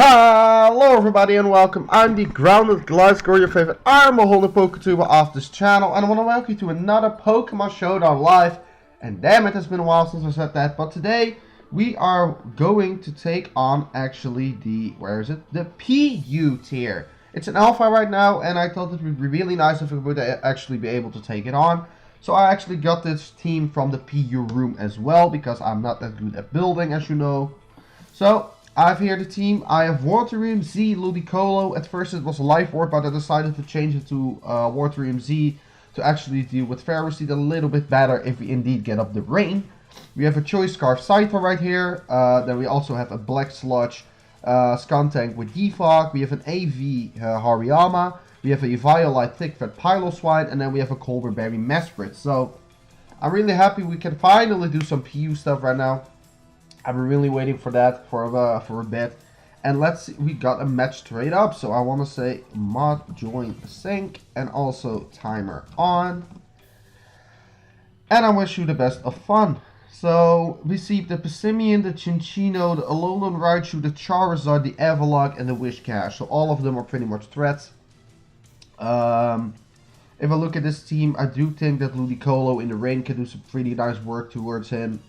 Hello everybody and welcome. I'm the grounded Gliscor, your favorite armor holding Poketuber of this channel, and I want to welcome you to another Pokemon Showdown live. And damn, it has been a while since I said that, but today we are going to take on actually the, the PU tier. It's an alpha right now, and I thought it would be really nice if we would actually be able to take it on. So I actually got this team from the PU room as well, because I'm not that good at building, as you know. So I have here the team. I have Waterium Z, Ludicolo. At first it was a Life Orb, but I decided to change it to Waterium Z to actually deal with Fairy Seed a little bit better if we indeed get up the rain. We have a Choice Scarf Scyther right here. Then we also have a Black Sludge Skuntank with Defog. We have an AV Hariyama. We have a Violite Thick-Fed Piloswine. And then we have a Colberberry Mesprit. So I'm really happy we can finally do some PU stuff right now. I've been really waiting for that for a bit. And let's see, we got a match straight up. So I want to say mod join sync and also timer on. And I wish you the best of fun. So we see the Passimian, the Chinchino, the Alolan Raichu, the Charizard, the Avalok, and the Whiscash. So all of them are pretty much threats. If I look at this team, I do think that Ludicolo in the rain can do some pretty nice work towards him.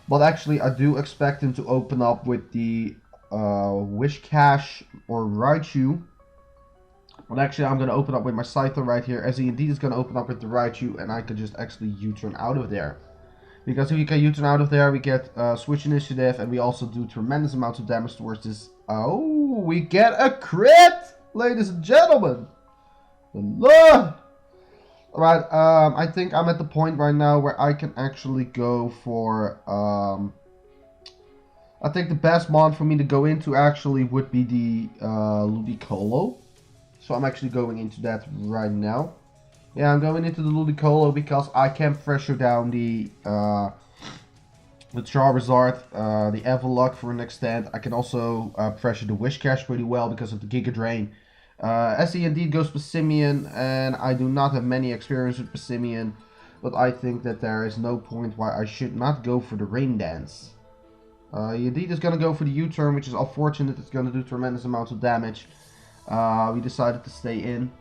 But actually, I do expect him to open up with the Whiscash or Raichu. But actually, I'm going to open up with my Scyther right here, as he indeed is going to open up with the Raichu, and I could just actually U-turn out of there. Because if we can U-turn out of there, we get Switch Initiative, and we also do tremendous amounts of damage towards this. Oh, we get a crit, ladies and gentlemen. Lord. Alright, I think I'm at the point right now where I can actually go for, I think the best mod for me to go into actually would be the Ludicolo. So I'm actually going into that right now. Yeah, I'm going into the Ludicolo because I can pressure down the Charizard, the Avalok for an extent. I can also pressure the Whiscash pretty well because of the Giga Drain. As he indeed goes Passimian, and I do not have many experience with Passimian, but I think that there is no point why I should not go for the Rain Dance. He indeed is going to go for the U-turn, which is unfortunate. It's going to do tremendous amounts of damage. We decided to stay in,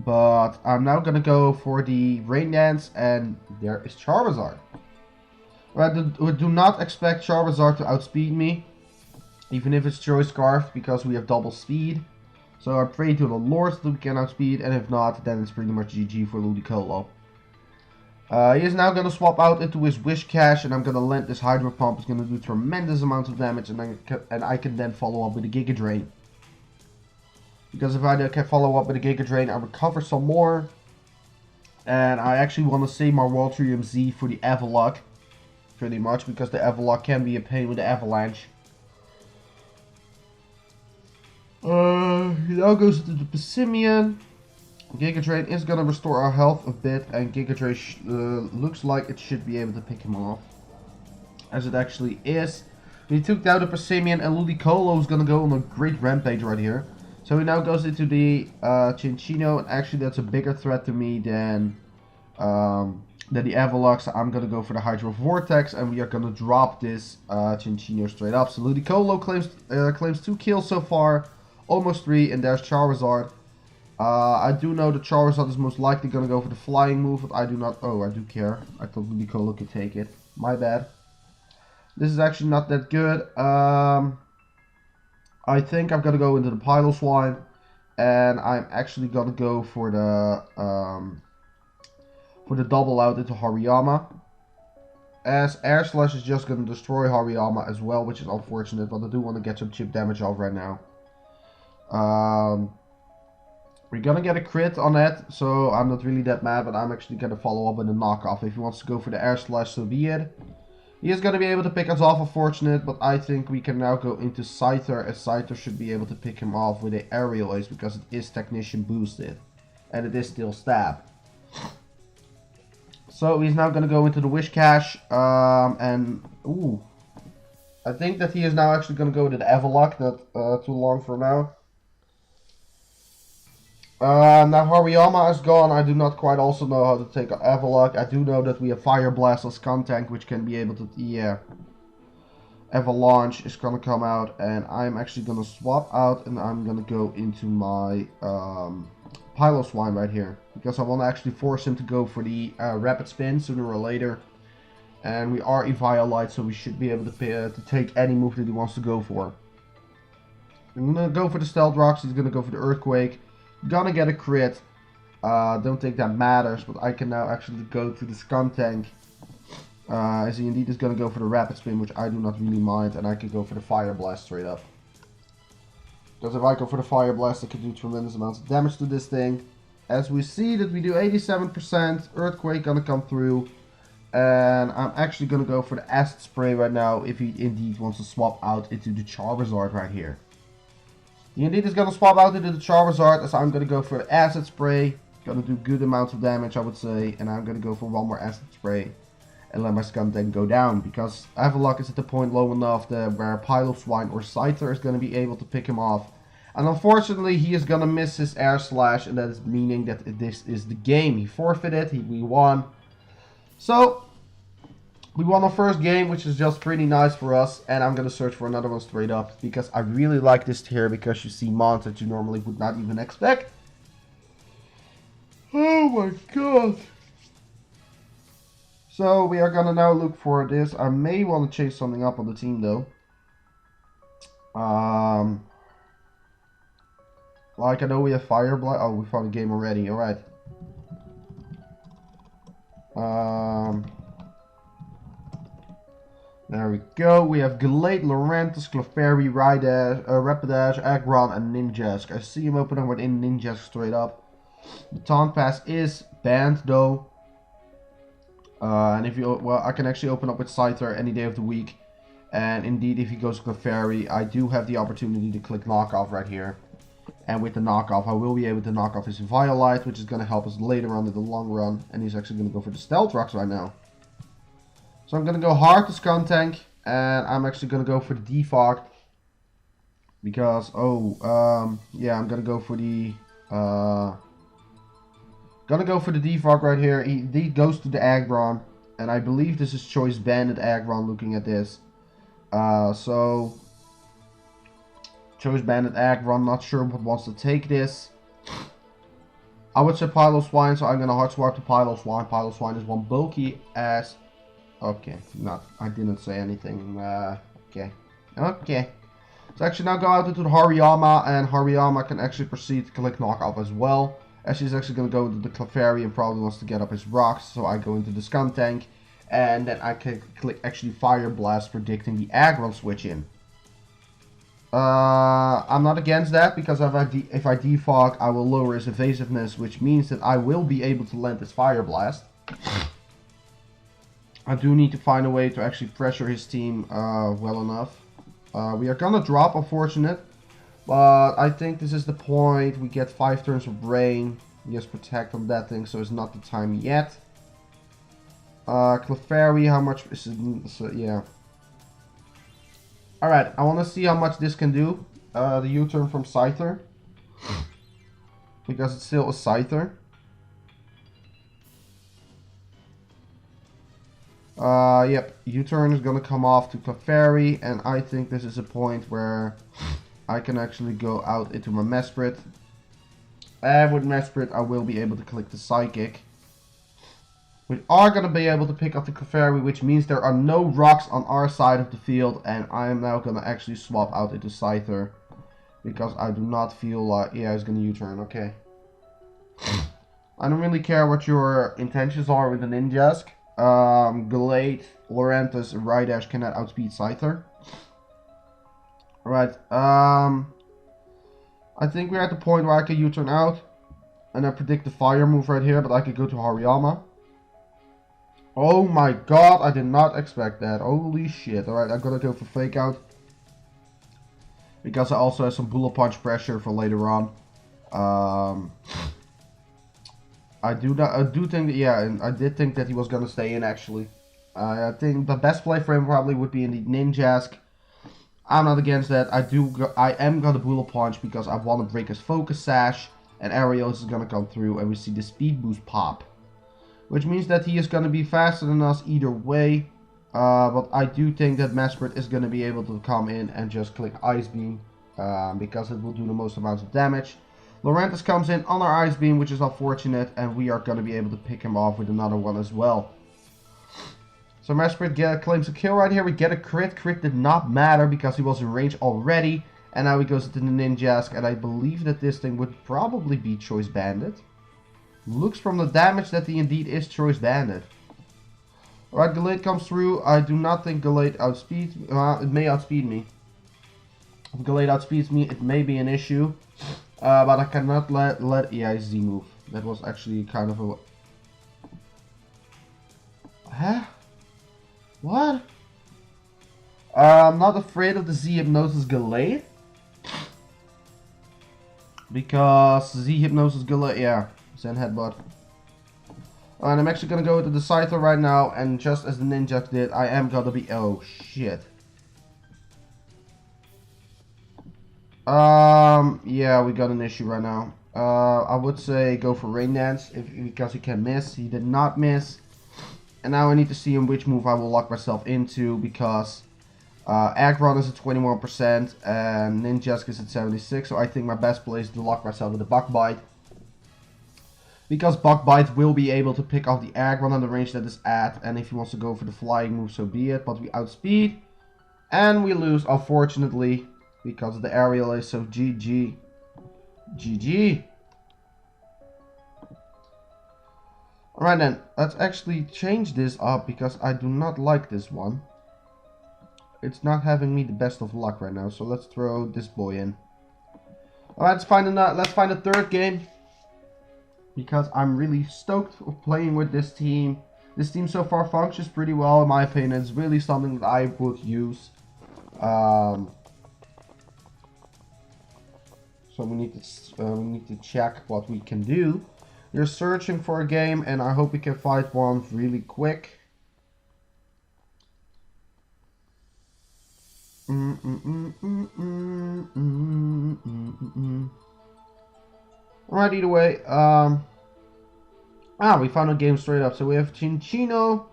but I'm now going to go for the Rain Dance, and there is Charizard. Right, do not expect Charizard to outspeed me, even if it's Choice Scarf, because we have double speed. So I pray to the Lord that we can outspeed, and if not, then it's pretty much GG for Ludicolo. He is now going to swap out into his Whiscash, and I'm going to land this Hydro Pump. It's going to do tremendous amounts of damage, and I can then follow up with a Giga Drain. Because if I can follow up with a Giga Drain, I recover some more. And I actually want to save my Waterium Z for the Avalok, pretty much, because the Avalok can be a pain with the Avalanche. He now goes into the Passimian. Giga Drain is going to restore our health a bit, and Giga Drain looks like it should be able to pick him off, as it actually is. He took down the Passimian, and Ludicolo is going to go on a great rampage right here. So he now goes into the Chinchino, and actually that's a bigger threat to me than the Avalok, so I'm going to go for the Hydro Vortex, and we are going to drop this Chinchino straight up. So Ludicolo claims 2 kills so far. Almost 3, and there's Charizard. I do know that Charizard is most likely going to go for the flying move, but I do not. Oh, I do care. I thought Ludicolo could take it. My bad. This is actually not that good. I think I'm going to go into the Piloswine, and I'm actually going to go for the double out into Hariyama. As Air Slash is just going to destroy Hariyama as well, which is unfortunate, but I do want to get some chip damage off right now. We're gonna get a crit on that, so I'm not really that mad, but I'm actually gonna follow up with a knockoff. If he wants to go for the Air Slash, so be it. He is gonna be able to pick us off, unfortunate, but I think we can now go into Scyther, as Scyther should be able to pick him off with an Aerial Ace, because it is Technician boosted, and it is still Stab. So he's now gonna go into the Whiscash, and ooh, I think that he is now actually gonna go to the Avalok, not too long from now. Now Hariyama is gone. I do not quite also know how to take an Avalok. I do know that we have Fire Blast as Skuntank, which can be able to, yeah. Avalanche is gonna come out, and I'm actually gonna swap out, and I'm gonna go into my Piloswine right here, because I want to actually force him to go for the Rapid Spin sooner or later. And we are Eviolite, so we should be able to take any move that he wants to go for. I'm gonna go for the Stealth Rocks, he's gonna go for the Earthquake. Gonna get a crit. Don't think that matters, but I can now actually go to the Skuntank. As he indeed is going to go for the Rapid Spin, which I do not really mind, and I can go for the Fire Blast straight up. Because if I go for the Fire Blast, I can do tremendous amounts of damage to this thing. As we see that we do 87%, Earthquake going to come through, and I'm actually going to go for the Acid Spray right now, if he indeed wants to swap out into the Charizard right here. He indeed is going to swap out into the Charizard, as I'm going to go for the Acid Spray. Going to do good amounts of damage, I would say, and I'm going to go for one more Acid Spray. And let my Skuntank go down, because Avalok is at the point low enough where Piloswine or Scyther is going to be able to pick him off. And unfortunately, he is going to miss his Air Slash, and that is meaning that this is the game. He forfeited, we won. So, we won our first game, which is just pretty nice for us. And I'm going to search for another one straight up, because I really like this tier, because you see mons that you normally would not even expect. Oh my god. So we are gonna now look for this. I may want to change something up on the team though. Like I know we have Fire Blast. Oh, we found a game already. All right. There we go. We have Glade, Lurantis, Clefairy, Rapidash, Aggron, and Ninjask. I see him opening within Ninjask straight up. The Taunt Pass is banned though. And if you, well, I can actually open up with Scyther any day of the week. And indeed, if he goes to Clefairy, I do have the opportunity to click knockoff right here. And with the knockoff, I will be able to knock off his Violite, which is going to help us later on in the long run. And he's actually going to go for the Stealth Rocks right now. So I'm going to go hard to Skuntank, and I'm actually going to go for the Defog. Because, yeah, I'm going to go for the, Defog right here. He goes to the Aggron, and I believe this is Choice Banded Aggron looking at this. So, Choice Banded Aggron, not sure what wants to take this. I would say Piloswine, so I'm going to hard swap to Piloswine. Piloswine is one bulky ass. Okay, I didn't say anything. Okay. So actually now go out into the Hariyama, and Hariyama can actually proceed to click knockoff as well. As he's actually going to go into the Clefairy and probably wants to get up his rocks, so I go into the Skuntank. And then I can click actually Fire Blast, predicting the Aggron switch in. I'm not against that, because if I defog, I will lower his evasiveness, which means that I will be able to land his Fire Blast. I do need to find a way to actually pressure his team well enough. We are gonna drop, unfortunate, but I think this is the point. We get 5 turns of rain. He has protect on that thing, so it's not the time yet. Clefairy, how much is it? So, yeah. Alright, I want to see how much this can do. The U-turn from Scyther. Because it's still a Scyther. Yep, U-turn is going to come off to Clefairy, and I think this is a point where I can actually go out into my Mesprit. And with Mesprit, I will be able to click the Psychic. We are going to be able to pick up the Clefairy, which means there are no rocks on our side of the field, and I am now going to actually swap out into Scyther. Because I do not feel like... Yeah, he's going to U-turn, okay. I don't really care what your intentions are with the Ninjask. Glade, Lurantis, and Rapidash cannot outspeed Scyther. Alright, I think we're at the point where I can U-turn out. And I predict the fire move right here, but I could go to Hariyama. Oh my god, I did not expect that. Holy shit. Alright, I'm gonna go for Fake Out. Because I also have some Bullet Punch pressure for later on. I do think that, yeah, and I did think that he was gonna stay in actually. I think the best play for him probably would be in the Ninjask. I'm not against that. I am gonna Bullet Punch because I want to break his Focus Sash, and Arios is gonna come through, and we see the Speed Boost pop, which means that he is gonna be faster than us either way. But I do think that Mesprit is going to be able to come in and just click Ice Beam. Because it will do the most amount of damage. Laurentis comes in on our Ice Beam, which is unfortunate. And we are going to be able to pick him off with another one as well. So Mesprit claims a kill right here. We get a crit. Crit did not matter because he was in range already. And now he goes into the Ninjask. And I believe that this thing would probably be Choice Bandit. Looks from the damage that he indeed is Choice Bandit. Alright, Gallade comes through. I do not think Gallade outspeeds me. It may outspeed me. If Gallade outspeeds me, it may be an issue. But I cannot let yeah, Z move. That was actually kind of a... Huh? What? I'm not afraid of the Z Hypnosis Gallade. Because Z Hypnosis Gallade, yeah. Zen Headbutt. And I'm actually gonna go with the Scyther right now, and just as the Ninja did, I am gonna be... Oh, shit. Yeah, we got an issue right now. I would say go for Rain Dance, because he can miss. He did not miss. And now I need to see in which move I will lock myself into, because Aggron is at 21%, and Ninjask is at 76%, so I think my best play is to lock myself with a Bug Bite. Because Bug Bite will be able to pick off the Aggron on the range that is at. And if he wants to go for the flying move, so be it. But we outspeed. And we lose, unfortunately. Because the aerial is so GG. GG. Alright then. Let's actually change this up. Because I do not like this one. It's not having me the best of luck right now. So let's throw this boy in. Alright, let's find a third game. Because I'm really stoked of playing with this team. This team so far functions pretty well in my opinion. It's really something that I would use. So we need to check what we can do. We're searching for a game and I hope we can find one really quick. Alright, either way, we found a game straight up. So we have Chinchino,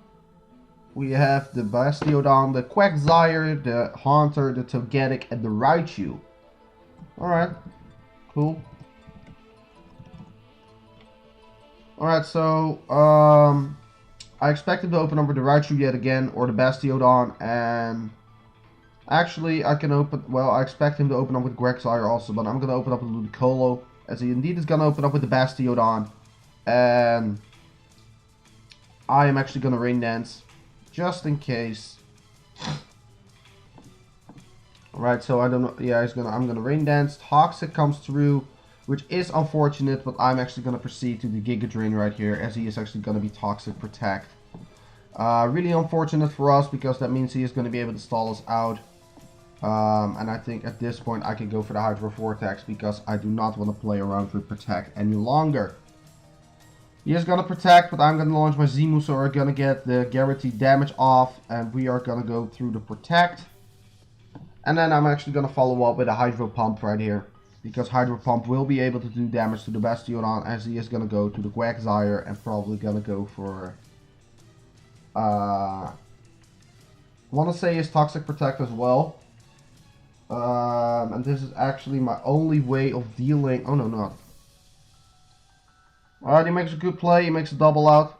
we have the Bastiodon, the Quagsire, the Haunter, the Togetic, and the Raichu. Alright, cool. Alright, so, I expect him to open up with the Raichu yet again, or the Bastiodon, and... Actually, I expect him to open up with Quagsire also, but I'm gonna open up with Ludicolo. As he indeed is going to open up with the Bastiodon. And I am actually going to Rain Dance. Just in case. Alright, so I don't know. Yeah, I'm going to Rain Dance. Toxic comes through. Which is unfortunate. But I'm actually going to proceed to the Giga Drain right here. As he is actually going to be Toxic Protect. Really unfortunate for us. Because that means he is going to be able to stall us out. And I think at this point I can go for the Hydro Vortex because I do not want to play around with Protect any longer. He is going to Protect, but I'm going to launch my Z-move so we're going to get the guaranteed damage off. And we are going to go through the Protect. And then I'm actually going to follow up with a Hydro Pump right here. Because Hydro Pump will be able to do damage to the Bastiodon as he is going to go to the Quagsire and probably going to go for... I want to say his Toxic Protect as well. And this is actually my only way of dealing... Oh, no, not. Alright, he makes a good play. He makes a double out.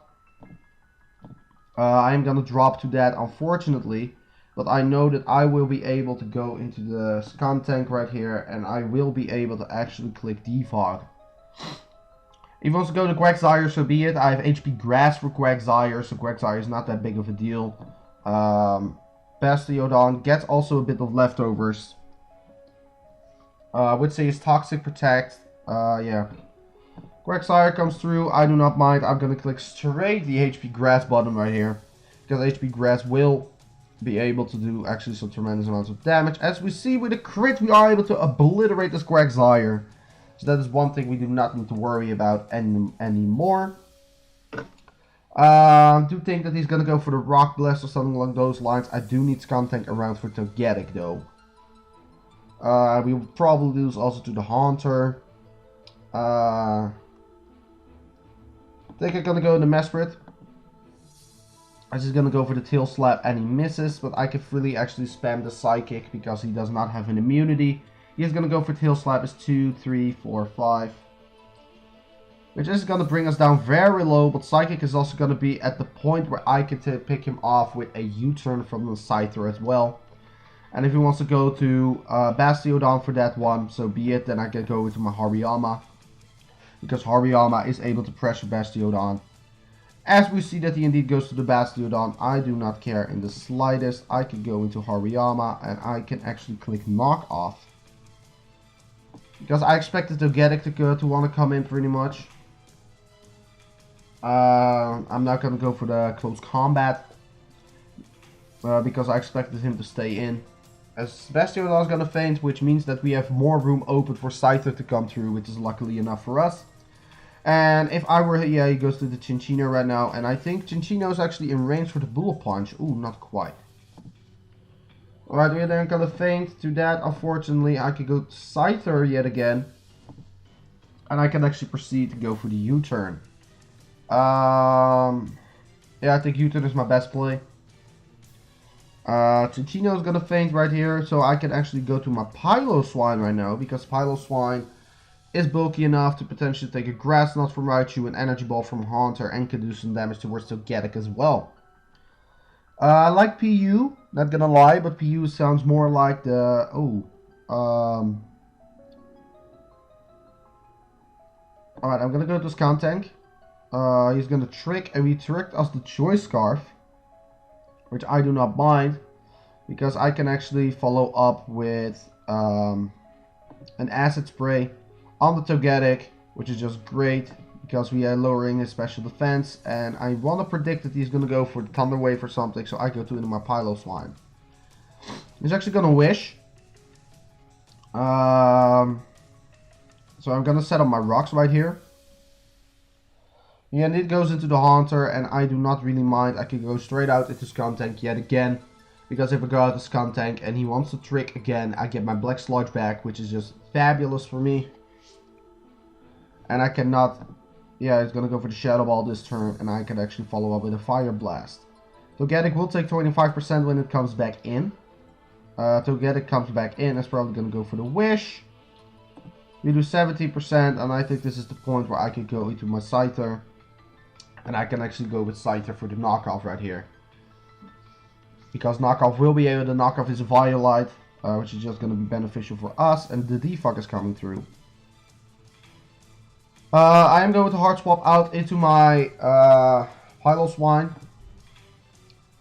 I am going to drop to that, unfortunately. But I know that I will be able to go into the Skuntank right here. And I will be able to actually click Defog. If he wants to go to Quagsire, so be it. I have HP Grass for Quagsire. So Quagsire is not that big of a deal. Bastiodon gets also a bit of leftovers. I would say his Toxic Protect. Yeah. Quagsire comes through. I do not mind. I'm going to click straight the HP Grass button right here. Because HP Grass will be able to do actually some tremendous amounts of damage. As we see with the crit, we are able to obliterate this Quagsire. So that is one thing we do not need to worry about anymore. I do think that he's going to go for the Rock Blast or something along those lines. I do need Skuntank around for Togetic though. We will probably lose also to the Haunter. I think I'm going to go in the Mesprit. I'm just gonna go for the tail slap and he misses, but I can freely actually spam the psychic because he does not have an immunity. He's gonna go for tail slap is 2, 3, 4, 5. Which is gonna bring us down very low, but psychic is also gonna be at the point where I can pick him off with a U-turn from the Scyther as well. And if he wants to go to Bastiodon for that one, so be it, then I can go into my Hariyama. Because Hariyama is able to pressure Bastiodon. As we see that he indeed goes to the Bastiodon, I do not care in the slightest. I can go into Hariyama and I can actually click knock off. Because I expected Togetic to want to come in pretty much. I'm not going to go for the close combat. Because I expected him to stay in. As Bastiodon is going to faint, which means that we have more room open for Scyther to come through, which is luckily enough for us. And if I were, yeah, he goes to the Chinchino right now, and I think Chinchino is actually in range for the Bullet Punch. Ooh, not quite. Alright, we're then gonna faint to that. Unfortunately, I could go to Scyther yet again. And I can actually proceed to go for the U-turn. Yeah, I think U-turn is my best play. Chinchino is gonna faint right here, so I can actually go to my Piloswine right now, because Piloswine is bulky enough to potentially take a Grass Knot from Raichu, an Energy Ball from Haunter, and can do some damage towards Togetic as well. I like PU, not gonna lie, but PU sounds more like the... Alright, I'm gonna go to Skuntank. He's gonna trick, and we tricked us the Choice Scarf, which I do not mind, because I can actually follow up with an Acid Spray on the Togetic, which is just great because we are lowering his special defense, and I want to predict that he's going to go for the Thunder Wave or something, so I go to into my Piloswine. He's actually going to Wish. So I'm going to set up my rocks right here. Yeah, and it goes into the Haunter, and I do not really mind. I can go straight out into Skuntank yet again, because if I go out to Skuntank and he wants to trick again, I get my Black Sludge back, which is just fabulous for me. And I cannot... Yeah, he's going to go for the Shadow Ball this turn, and I can actually follow up with a Fire Blast. Togetic will take 25% when it comes back in. Togetic comes back in, it's probably going to go for the Wish. We do 70%, and I think this is the point where I can go into my Scyther. And I can actually go with Scyther for the knockoff right here. Because knockoff will be able to knock off his Violite, which is just going to be beneficial for us, and the Defog is coming through. I am going to hard swap out into my Piloswine.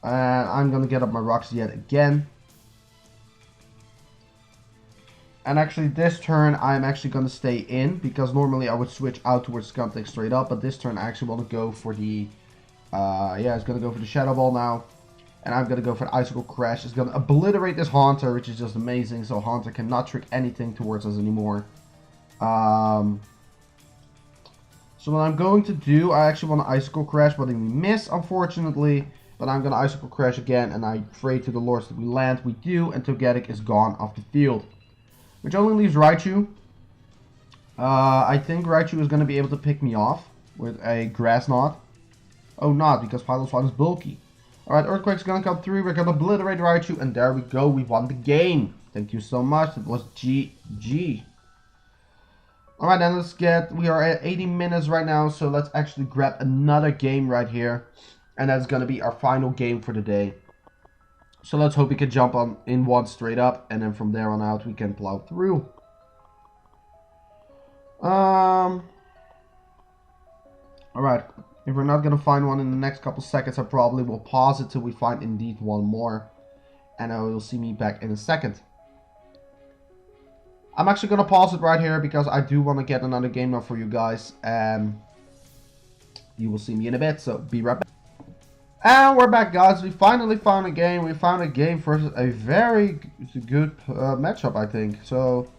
And I'm going to get up my rocks yet again. And actually this turn I'm actually going to stay in, because normally I would switch out towards Skuntank straight up. But this turn I actually want to go for the... yeah, it's going to go for the Shadow Ball now. And I'm going to go for the Icicle Crash. It's going to obliterate this Haunter, which is just amazing. So Haunter cannot trick anything towards us anymore. So what I'm going to do, I actually want to Icicle Crash, but we miss, unfortunately. But I'm going to Icicle Crash again, and I pray to the Lords that we land. We do, and Togetic is gone off the field. Which only leaves Raichu. I think Raichu is going to be able to pick me off with a Grass Knot. Oh, not, because Piloswine is bulky. Alright, Earthquake's going to come through. We're going to obliterate Raichu, and there we go. We won the game. Thank you so much. It was GG. Alright, then let's get... We are at 80 minutes right now, so let's actually grab another game right here. And that's going to be our final game for the day. So let's hope we can jump on in one straight up, and then from there on out we can plow through. Alright, if we're not going to find one in the next couple seconds, I probably will pause it till we find indeed one more. And I will see me back in a second. I'm actually going to pause it right here, because I do want to get another game up for you guys. And you will see me in a bit, so be right back. And we're back, guys. We finally found a game. We found a game versus a very good matchup, I think. So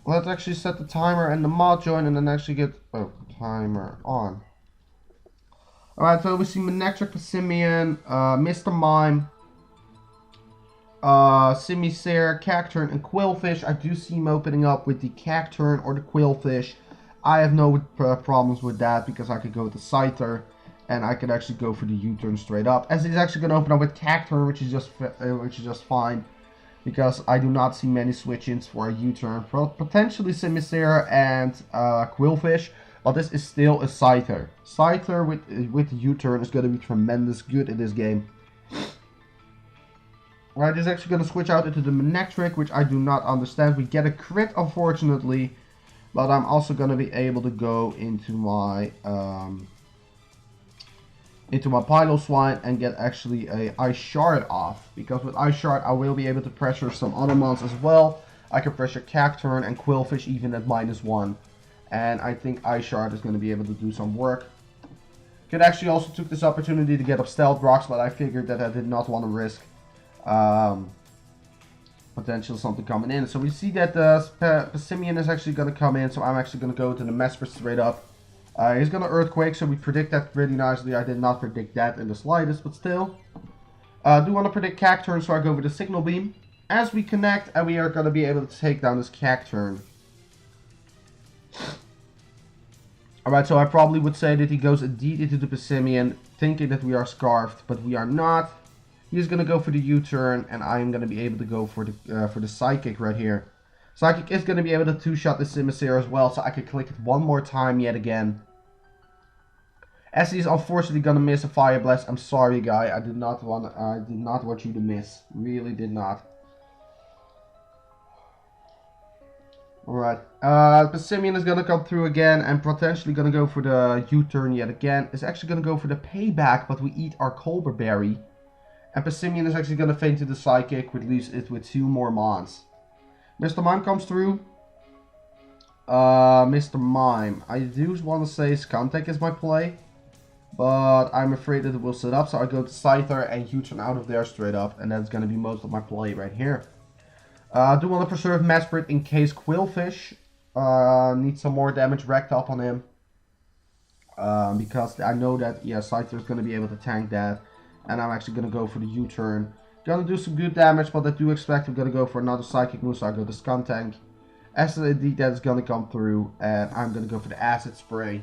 let's actually set the timer and the mod join, and then actually get timer on. Alright, so we see Manectric, Passimian, Mr. Mime, Simisair, Cacturn, and Quillfish. I do see him opening up with the Cacturn or the Quillfish. I have no problems with that, because I could go with the Scyther. And I can actually go for the U-turn straight up, as he's actually going to open up with Cacturn, which is just fine, because I do not see many switch-ins for a U-turn. Potentially Simisear and Quillfish, but this is still a Scyther. Scyther with U-turn is going to be tremendous good in this game. Right, he's actually going to switch out into the Manectric, which I do not understand. We get a crit, unfortunately, but I'm also going to be able to go into my Piloswine and get actually a Ice Shard off, because with Ice Shard I will be able to pressure some other mons as well. I can pressure Cacturn and Quillfish even at -1, and I think Ice Shard is going to be able to do some work. Could actually also took this opportunity to get up Stealth Rocks, but I figured that I did not want to risk potential something coming in. So we see that the Passimian is actually going to come in, so I'm actually going to go to the Mesprit straight up. He's going to Earthquake, so we predict that really nicely. I did not predict that in the slightest, but still. Do want to predict Cacturn, so I go with the Signal Beam. As we connect, and we are going to be able to take down this Cacturn. Alright, so I probably would say that he goes indeed into the Passimian, thinking that we are Scarfed, but we are not. He's going to go for the U-turn, and I am going to be able to go for the Psychic right here. Psychic is going to be able to two-shot the Simisear as well, so I can click it one more time yet again. As he's unfortunately going to miss a Fire Blast. I'm sorry, guy. I did not want you to miss. Really did not. Alright. Passimian is going to come through again and potentially going to go for the U-turn yet again. It's actually going to go for the Payback, but we eat our Colbur Berry. And Passimian is actually going to feint to the Psychic, which leaves it with 2 more Mons. Mr. Mime comes through. Mr. Mime. I do want to say Skuntank is my play, but I'm afraid that it will sit up, so I go to Scyther and U-turn out of there straight up, and that's going to be most of my play right here. I do want to preserve Mesprit in case Quillfish needs some more damage racked up on him. Because I know that, yeah, Scyther is going to be able to tank that. And I'm actually going to go for the U-turn. Going to do some good damage, but I do expect I'm going to go for another Psychic move, so I go to Skuntank. As indeed that is going to come through, and I'm going to go for the Acid Spray.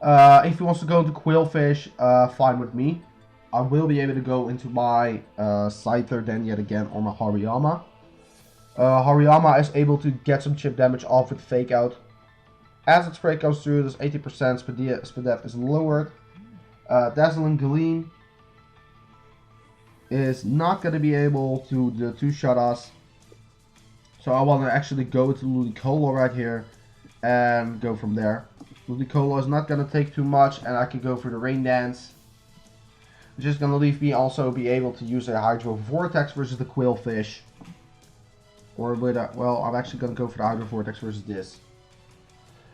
If he wants to go into Quillfish, fine with me. I will be able to go into my Scyther then yet again, or my Hariyama. Hariyama is able to get some chip damage off with Fake Out. Acid Spray comes through, there's 80%, Spadef is lowered. Dazzling Gleam is not going to be able to two-shot us. So I want to actually go to Ludicolo right here and go from there. Ludicolo is not going to take too much, and I can go for the Rain Dance, which is going to leave me also be able to use a Hydro Vortex versus the Quillfish. Or with a, well, I'm actually going to go for the Hydro Vortex versus this.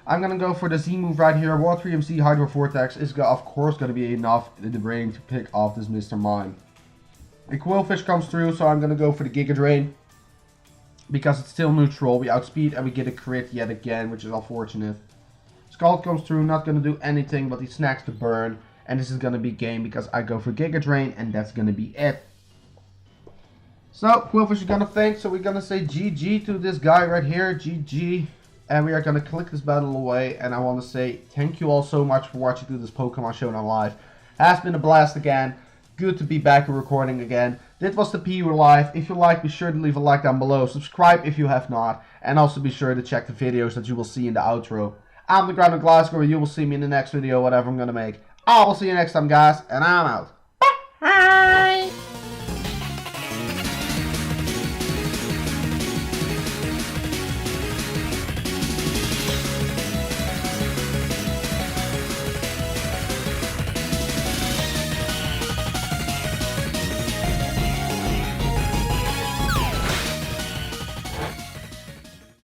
I'm going to go for the Z move right here. 1-3MC Hydro Vortex is of course going to be enough in the brain to pick off this Mr. Mime. The Quillfish comes through, so I'm going to go for the Giga Drain. Because it's still neutral. We outspeed and we get a crit yet again, which is unfortunate. Scald comes through, not going to do anything, but he snacks the burn. And this is going to be game because I go for Giga Drain, and that's going to be it. So, Quillfish is going to faint, so we're going to say GG to this guy right here. GG. And we are going to click this battle away, and I want to say thank you all so much for watching through this Pokemon Showdown live. Has been a blast again. Good to be back and recording again. This was the PU Live. If you like, be sure to leave a like down below. Subscribe if you have not. And also be sure to check the videos that you will see in the outro. I'm the Grounded Gliscor, and you will see me in the next video, whatever I'm going to make. I will see you next time, guys, and I'm out. Bye!